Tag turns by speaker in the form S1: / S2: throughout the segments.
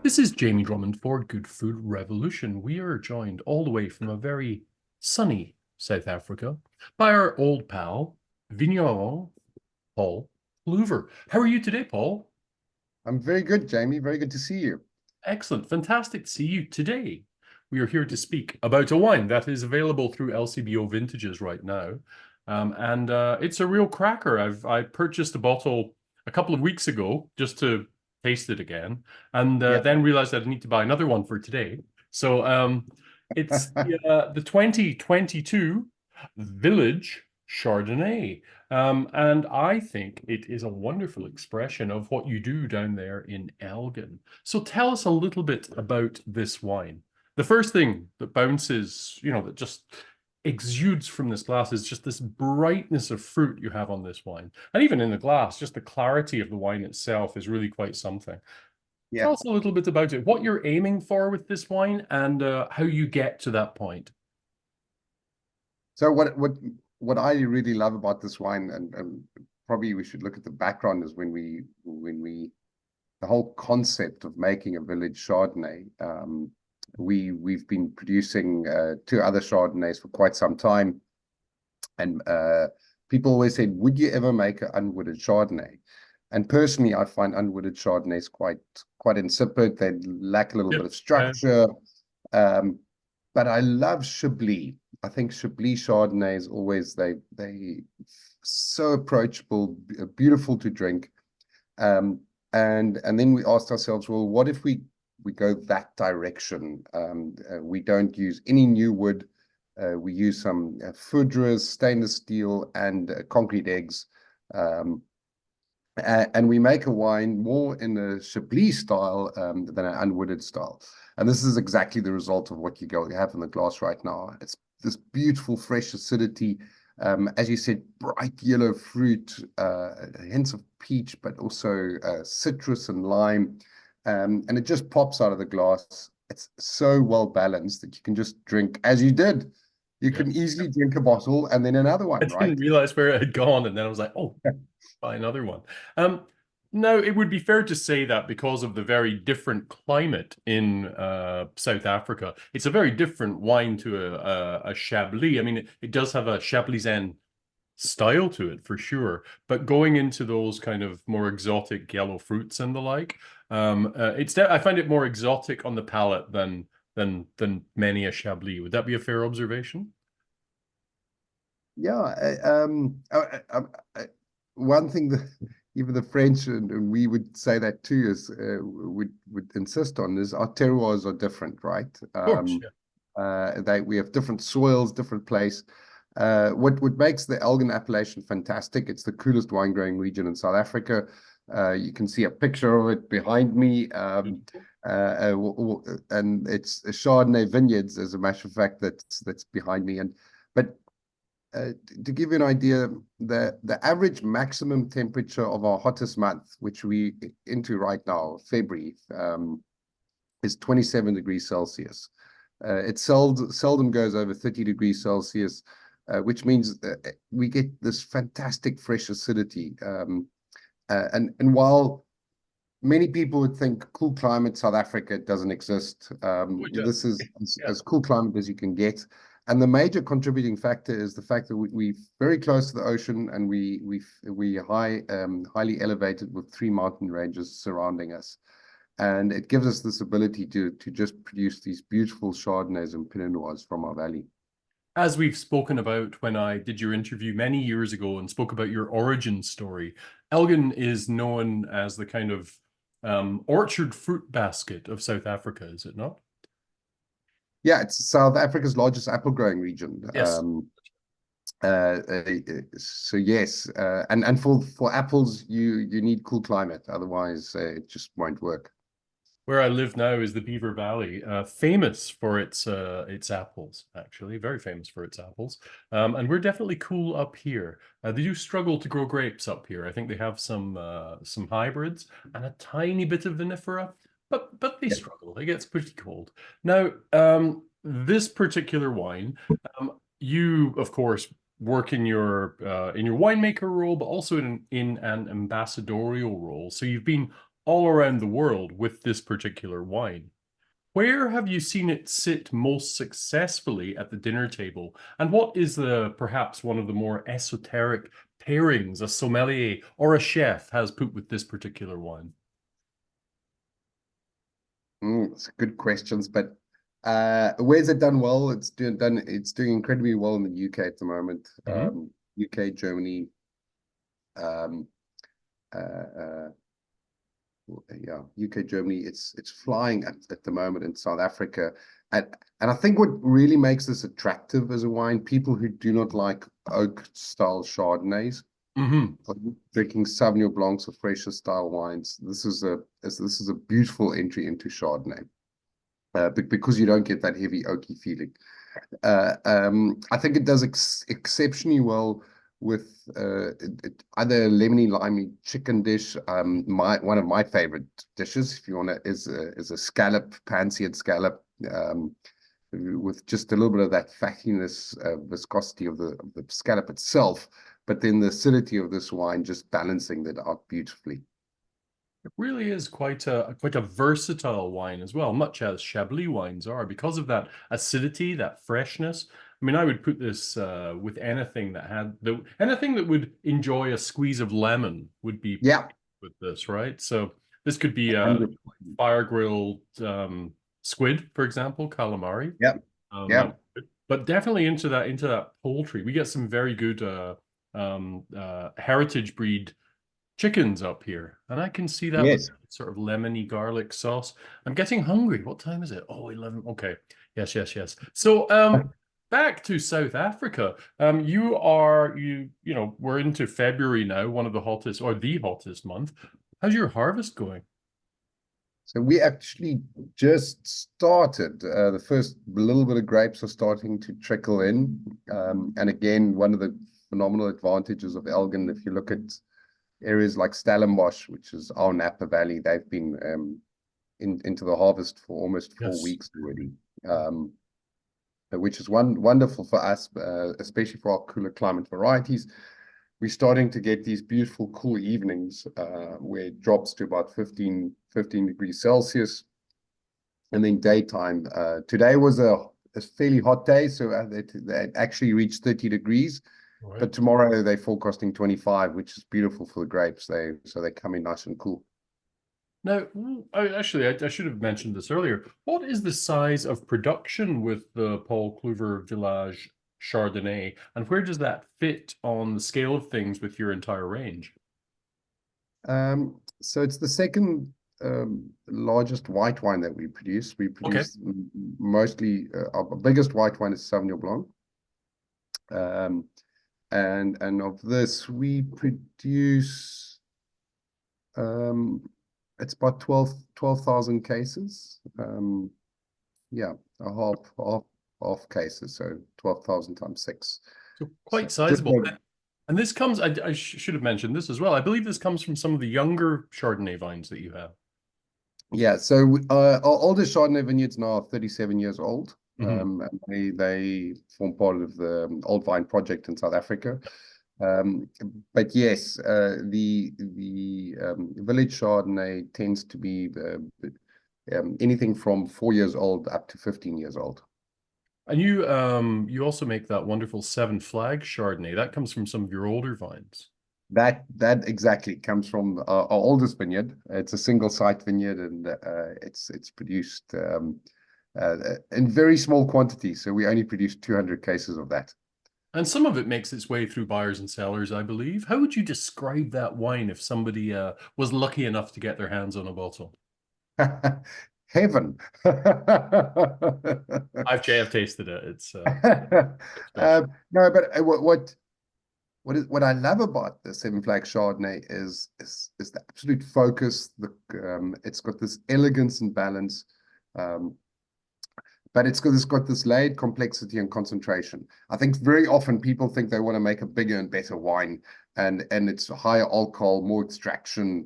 S1: This is Jamie Drummond for Good Food Revolution. We are joined all the way from a very sunny South Africa by our old pal, vigneron Paul Clüver. How are you today, Paul?
S2: I'm very good, Jamie. Very good to see you.
S1: Excellent. Fantastic to see you today. We are here to speak about a wine that is available through LCBO Vintages right now. And it's a real cracker. I purchased a bottle a couple of weeks ago just to taste it again, and
S2: Yeah.
S1: then realized I need to buy another one for today. So it's the 2022 Village Chardonnay. And I think it is a wonderful expression of what you do down there in Elgin. So tell us a little bit about this wine. The first thing that bounces, that just exudes from this glass is just this brightness of fruit you have on this wine. And even in the glass, just the clarity of the wine itself is really quite something.
S2: Yeah.
S1: Tell us a little bit about it, what you're aiming for with this wine and how you get to that point.
S2: So what I really love about this wine, and probably we should look at the background, is when we the whole concept of making a village Chardonnay. We've been producing two other Chardonnays for quite some time, and people always said, "Would you ever make an unwooded Chardonnay?" And personally, I find unwooded Chardonnays quite insipid. They lack a little bit
S1: Yep.
S2: of structure. Um, but I love Chablis. I think Chablis Chardonnay is always they so approachable, beautiful to drink. And then we asked ourselves, well, what if we go that direction? We don't use any new wood. We use some foudres, stainless steel, and concrete eggs. And we make a wine more in a Chablis style than an unwooded style. And this is exactly the result of what you have in the glass right now. It's this beautiful, fresh acidity. As you said, bright yellow fruit, hints of peach, but also citrus and lime. And it just pops out of the glass. It's so well balanced that you can just drink as you did. You
S1: Yeah.
S2: can easily drink a bottle and then another
S1: I
S2: one, right?
S1: didn't realize where it had gone, and then I was like, oh, buy another one. No, it would be fair to say that because of the very different climate in South Africa, it's a very different wine to a Chablis. I mean, it does have a Chablisien style to it for sure, but going into those kind of more exotic yellow fruits and the like, I find it more exotic on the palate than many a Chablis. Would that be a fair observation?
S2: Yeah, one thing that even the French and we would say that too is would insist on is our terroirs are different, right?
S1: Of course, yeah.
S2: We have different soils, different place. What makes the Elgin appellation fantastic? It's the coolest wine growing region in South Africa. You can see a picture of it behind me. And it's Chardonnay vineyards, as a matter of fact, that's behind me. But to give you an idea, the average maximum temperature of our hottest month, which we into right now, February, is 27 degrees Celsius. It seldom goes over 30 degrees Celsius, which means we get this fantastic fresh acidity. And while many people would think cool climate South Africa doesn't exist, this is
S1: Yeah.
S2: as cool climate as you can get. And the major contributing factor is the fact that we're very close to the ocean, and we highly elevated with 3 mountain ranges surrounding us, and it gives us this ability to just produce these beautiful Chardonnays and Pinot Noirs from our valley.
S1: As we've spoken about when I did your interview many years ago and spoke about your origin story, Elgin is known as the kind of orchard fruit basket of South Africa, is it not?
S2: Yeah, it's South Africa's largest apple growing region.
S1: Yes.
S2: So yes, and for apples, you need cool climate, otherwise it just won't work.
S1: Where I live now is the Beaver Valley, famous for its apples, actually, very famous for its apples. And we're definitely cool up here. They do struggle to grow grapes up here. I think they have some hybrids and a tiny bit of vinifera, but they
S2: Yeah.
S1: struggle. It gets pretty cold. Now, this particular wine, you of course work in your winemaker role, but also in an ambassadorial role. So you've been all around the world with this particular wine. Where have you seen it sit most successfully at the dinner table? And what is the perhaps one of the more esoteric pairings a sommelier or a chef has put with this particular wine?
S2: It's good questions, but where's it done well? It's doing incredibly well in the UK at the moment.
S1: Mhm.
S2: UK, Germany, um, uh, uh, yeah, UK, Germany. It's flying at the moment in South Africa, and I think what really makes this attractive as a wine, people who do not like oak style Chardonnays,
S1: Mhm.
S2: drinking Sauvignon Blancs or fresher style wines. This is a beautiful entry into Chardonnay, because you don't get that heavy oaky feeling. I think it does exceptionally well with either a lemony limey chicken dish. One of my favorite dishes, if you want to, is a scallop, pan-seared scallop, with just a little bit of that fattiness, viscosity of the scallop itself, but then the acidity of this wine just balancing that out beautifully.
S1: It really is quite a versatile wine as well, much as Chablis wines are, because of that acidity, that freshness. I mean, I would put this with anything that anything that would enjoy a squeeze of lemon would be
S2: Yeah,
S1: with this, right? So this could be a
S2: 100.
S1: fire grilled squid, for example, calamari.
S2: Yeah,
S1: That,
S2: yeah,
S1: but definitely into that poultry. We get some very good heritage breed chickens up here, and I can see that with
S2: yes.
S1: sort of lemony garlic sauce. I'm getting hungry. What time is it? Oh, 11. Okay. Yes, yes, yes. So, back to South Africa. We're into February now, one of the hottest or the hottest month. How's your harvest going?
S2: So we actually just started. The first little bit of grapes are starting to trickle in. And again, one of the phenomenal advantages of Elgin, if you look at areas like Stellenbosch, which is our Napa Valley, they've been into the harvest for almost 4 weeks already, which is wonderful for us, especially for our cooler climate varieties. We're starting to get these beautiful cool evenings where it drops to about 15 degrees Celsius. And then daytime, today was a fairly hot day, so they actually reached 30 degrees.
S1: All right.
S2: But tomorrow they're forecasting 25, which is beautiful for the grapes. So they come in nice and cool.
S1: Now, I should have mentioned this earlier. What is the size of production with the Paul Clüver Village Chardonnay, and where does that fit on the scale of things with your entire range?
S2: So it's the second largest white wine that we produce. We
S1: Okay.
S2: produce mostly our biggest white wine is Sauvignon Blanc. And of this we produce it's about 12,000 cases. Yeah, a half cases, so 12,000 times six.
S1: So
S2: So
S1: quite
S2: just
S1: sizable. And this comes, I should have mentioned this as well. I believe this comes from some of the younger Chardonnay vines that you have.
S2: yeah, so our oldest Chardonnay vineyards now are 37 years old.
S1: Hmm.
S2: And they form part of the Old Vine Project in South Africa. Um, but yes, the village Chardonnay tends to be anything from 4 years old up to 15 years old.
S1: And you also make that wonderful Seven Flag Chardonnay. That comes from some of your older vines.
S2: That exactly comes from our oldest vineyard. It's a single site vineyard, and it's produced in very small quantities. So we only produce 200 cases of that.
S1: And some of it makes its way through Buyers and Cellars, I believe. How would you describe that wine if somebody was lucky enough to get their hands on a bottle?
S2: Heaven.
S1: I've tasted it. It's special.
S2: No, but what I love about the Seven Flag Chardonnay is the absolute focus. It's got this elegance and balance, um, but it's got this layered complexity and concentration. I think very often people think they want to make a bigger and better wine, and it's higher alcohol, more extraction,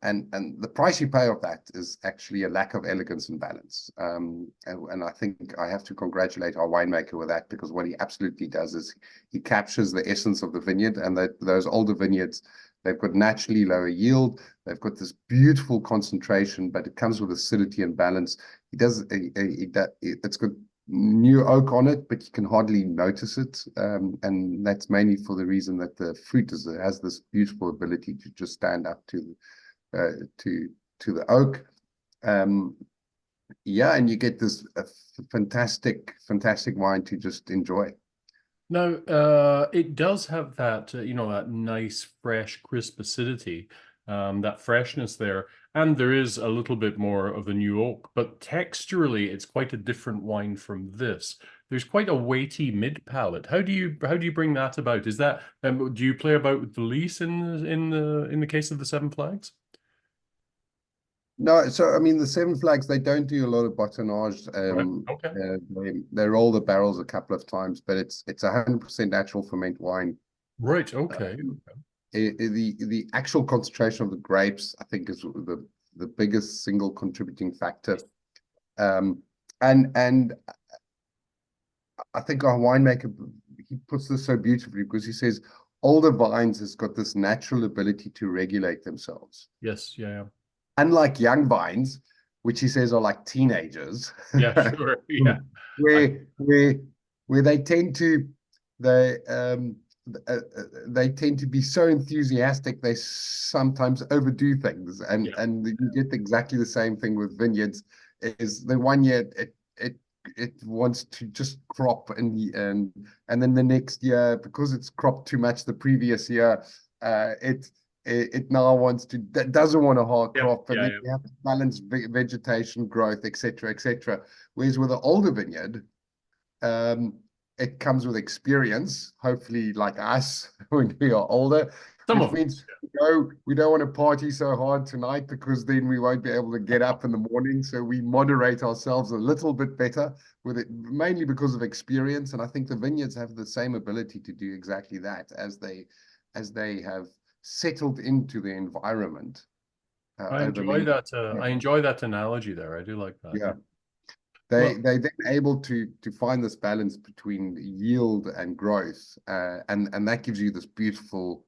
S2: and the price you pay of that is actually a lack of elegance and balance. And I think I have to congratulate our winemaker with that, because what he absolutely does is he captures the essence of the vineyard, and those older vineyards They've got naturally lower yield. They've got this beautiful concentration, but it comes with acidity and balance. It's got new oak on it, but you can hardly notice it. And that's mainly for the reason that the fruit has this beautiful ability to just stand up to the oak. Yeah, and you get this fantastic wine to just enjoy.
S1: Now, it does have that, that nice, fresh, crisp acidity, that freshness there. And there is a little bit more of the new oak, but texturally, it's quite a different wine from this. There's quite a weighty mid palate. How do you bring that about? Is that do you play about with the lees in the case of the Seven Flags?
S2: No, so I mean the Seven Flags, they don't do a lot of botonnage.
S1: Right. Okay.
S2: They roll the barrels a couple of times, but it's 100% natural ferment wine.
S1: Right. Okay.
S2: The actual concentration of the grapes, I think, is the biggest single contributing factor. And I think our winemaker, he puts this so beautifully because he says older vines has got this natural ability to regulate themselves.
S1: Yes. Yeah.
S2: Unlike young vines, which he says are like teenagers.
S1: Yeah. Sure. Yeah.
S2: where they tend to they tend to be so enthusiastic they sometimes overdo things, and
S1: Yeah.
S2: and you get exactly the same thing with vineyards. Is the one year it wants to just crop, and then the next year, because it's cropped too much the previous year, it now doesn't want a hard
S1: Yeah.
S2: crop, and
S1: Yeah.
S2: then you have to balance vegetation growth, etc. Whereas with an older vineyard, it comes with experience, hopefully like us when we are older,
S1: Some
S2: which
S1: of
S2: means
S1: us.
S2: we don't want to party so hard tonight because then we won't be able to get up in the morning. So we moderate ourselves a little bit better with it, mainly because of experience. And I think the vineyards have the same ability to do exactly that as they have settled into the environment
S1: I
S2: over
S1: enjoy
S2: many.
S1: that. I enjoy that analogy there. I do like that.
S2: Yeah.
S1: Well,
S2: They then able to find this balance between yield and growth, and that gives you this beautiful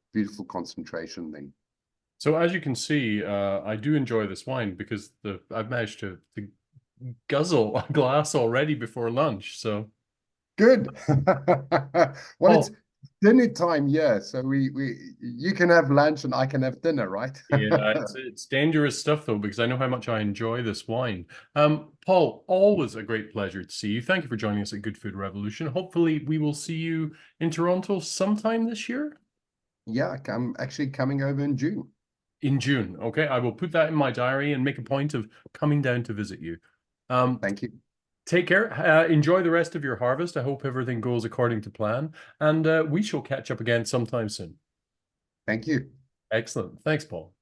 S2: concentration then.
S1: so as you can see, I do enjoy this wine because I've managed to guzzle a glass already before lunch. So,
S2: Good. Well, it's
S1: Paul,
S2: dinner time, yeah. So you can have lunch and I can have dinner, right?
S1: yeah, it's dangerous stuff though, because I know how much I enjoy this wine. Paul, always a great pleasure to see you. Thank you for joining us at Good Food Revolution. Hopefully, we will see you in Toronto sometime this year.
S2: Yeah, I'm actually coming over in June.
S1: In June. Okay, I will put that in my diary and make a point of coming down to visit you.
S2: Thank you.
S1: Take care. Enjoy the rest of your harvest. I hope everything goes according to plan, and we shall catch up again sometime soon.
S2: Thank you.
S1: Excellent. Thanks, Paul.